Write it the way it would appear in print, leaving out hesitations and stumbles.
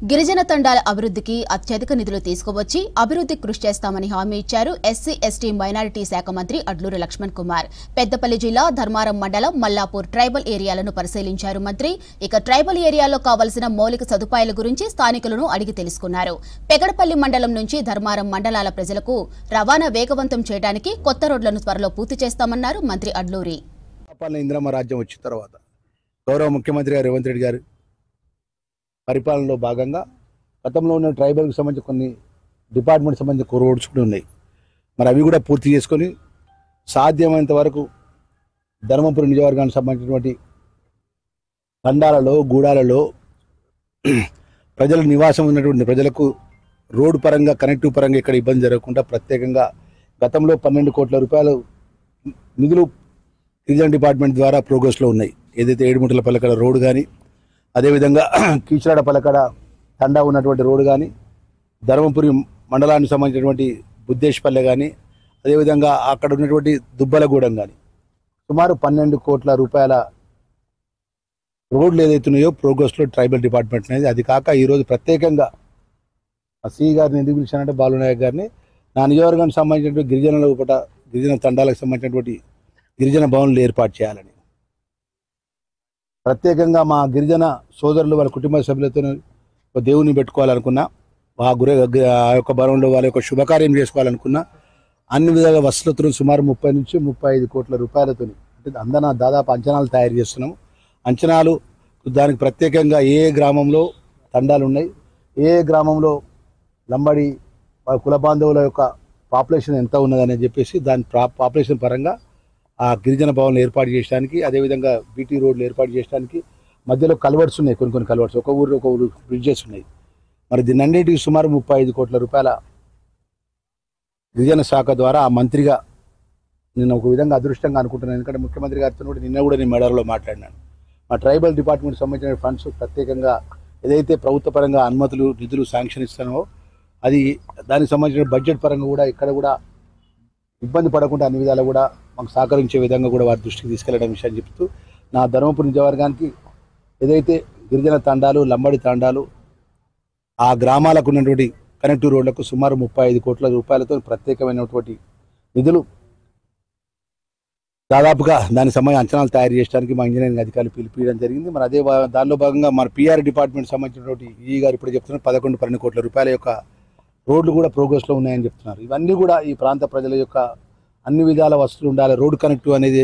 గిరిజన తండాల అభివృద్ధికి అత్యధిక నిధులు తీసుకువచ్చి అభివృద్ధికి కృషి చేస్తామని హామీ ఇచ్చారు ఎస్సీ ఎస్టీ మైనారిటీ శాఖ మంత్రి అడ్లూరి లక్ష్మణ్ కుమార్. పెద్దపల్లి జిల్లా ధర్మారం మండలం మల్లాపూర్ ట్రైబల్ ఏరియాలను పరిశీలించారు మంత్రి. ఇక ట్రైబల్ ఏరియాలో కావలసిన మౌలిక సదుపాయాల గురించి స్థానికులను అడిగి తెలుసుకున్నారు. పెగడపల్లి మండలం నుంచి ధర్మారం మండలాల ప్రజలకు రవాణా వేగవంతం చేయడానికి కొత్త రోడ్లను త్వరలో పూర్తి చేస్తామన్నారు మంత్రి అడ్లూరి. ఇందిరమ్మ రాజ్యం వచ్చిన తర్వాత గౌరవ ముఖ్యమంత్రి గారు రేవంత్ రెడ్డి గారు పరిపాలనలో భాగంగా గతంలో ఉన్న ట్రైబల్కి సంబంధించి కొన్ని డిపార్ట్మెంట్ సంబంధించిన రోడ్స్ కూడా ఉన్నాయి. మరి అవి కూడా పూర్తి చేసుకొని సాధ్యమైనంత వరకు ధర్మపురి నియోజకవర్గానికి సంబంధించినటువంటి తండాలలో గూడాలలో ప్రజల నివాసం ఉన్నటువంటి ప్రజలకు రోడ్డు పరంగా కనెక్టివ్ పరంగా ఇక్కడ ఇబ్బంది జరగకుండా ప్రత్యేకంగా గతంలో 12 కోట్ల రూపాయలు నిధులు గిరిజన డిపార్ట్మెంట్ ద్వారా ప్రోగ్రెస్లో ఉన్నాయి. ఏదైతే ఏడుముట్ల పల్లెకడ రోడ్డు కానీ, అదేవిధంగా కీచరాడ పలకడ తండా ఉన్నటువంటి రోడ్డు కానీ, ధర్మపురి మండలానికి సంబంధించినటువంటి బుద్దేశ్పల్లె కానీ, అదేవిధంగా అక్కడ ఉన్నటువంటి దుబ్బలగూడెం కానీ సుమారు 12 కోట్ల రూపాయల రోడ్లు ఏదైతున్నాయో ప్రోగ్రెస్లో ట్రైబల్ డిపార్ట్మెంట్ అనేది. అది కాక ఈరోజు ప్రత్యేకంగా సిఈ గారిని ఎందుకు పిలిచానంటే బాలునాయక్ గారిని నా నియోజకవర్గానికి సంబంధించినటువంటి గిరిజన తండాలకు సంబంధించినటువంటి గిరిజన భవన్లు ఏర్పాటు చేయాలని ప్రత్యేకంగా మా గిరిజన సోదరులు వాళ్ళ కుటుంబ సభ్యులతో దేవుని పెట్టుకోవాలనుకున్నా, ఆ యొక్క భవనంలో వాళ్ళ యొక్క శుభకార్యం చేసుకోవాలనుకున్నా అన్ని విధాల వసతులతో సుమారు 30 నుంచి 35 కోట్ల రూపాయలతో అంటే దాదాపు అంచనాలు తయారు చేస్తున్నాము. అంచనాలు దానికి ప్రత్యేకంగా ఏ గ్రామంలో తండాలు ఉన్నాయి, ఏ గ్రామంలో లంబడి కుల బాంధవుల యొక్క పాపులేషన్ ఎంత ఉన్నదని చెప్పేసి దాని పాపులేషన్ పరంగా ఆ గిరిజన భవన్లు ఏర్పాటు చేయడానికి, అదేవిధంగా బీటీ రోడ్లు ఏర్పాటు చేయడానికి మధ్యలో కల్వర్ట్స్ ఉన్నాయి. కొన్ని కల్వర్ట్స్ ఒక ఊరు బ్రిడ్జెస్ ఉన్నాయి. మరి దీన్ని అన్నిటికీ సుమారు 35 కోట్ల రూపాయల గిరిజన శాఖ ద్వారా ఆ మంత్రిగా నేను ఒక విధంగా అదృష్టంగా అనుకుంటున్నాను. ఎందుకంటే ముఖ్యమంత్రి గారితో కూడా నిన్న కూడా నేను మేడలో మాట్లాడినాను. మా ట్రైబల్ డిపార్ట్మెంట్ సంబంధించిన ఫండ్స్ ప్రత్యేకంగా ఏదైతే ప్రభుత్వ పరంగా అనుమతులు నిధులు శాంక్షన్ ఇస్తానో అది దానికి సంబంధించిన బడ్జెట్ పరంగా కూడా ఇక్కడ కూడా ఇబ్బంది పడకుండా అన్ని విధాలు కూడా మాకు సహకరించే విధంగా కూడా వారి దృష్టికి తీసుకెళ్లడం విషయం చెప్తూ నా ధర్మపురి నియోజకవర్గానికి ఏదైతే గిరిజన తండాలు లంబడి తండాలు ఆ గ్రామాలకు ఉన్నటువంటి కనెక్టివ్ రోడ్లకు సుమారు 35 కోట్ల రూపాయలతో ప్రత్యేకమైనటువంటి నిధులు దాదాపుగా దానికి సంబంధించిన అంచనాలు తయారు చేయడానికి మా ఇంజనీరింగ్ అధికారులు పిలిపించడం జరిగింది. మరి అదే దానిలో భాగంగా మన పిఆర్ డిపార్ట్మెంట్ సంబంధించినటువంటి ఈ గారు ఇప్పుడు చెప్తున్నారు 11-12 కోట్ల రూపాయల యొక్క రోడ్లు కూడా ప్రోగ్రెస్లో ఉన్నాయని చెప్తున్నారు. ఇవన్నీ కూడా ఈ ప్రాంత ప్రజల యొక్క అన్ని విధాల వసతులు ఉండాలి. రోడ్ కనెక్టివ్ అనేది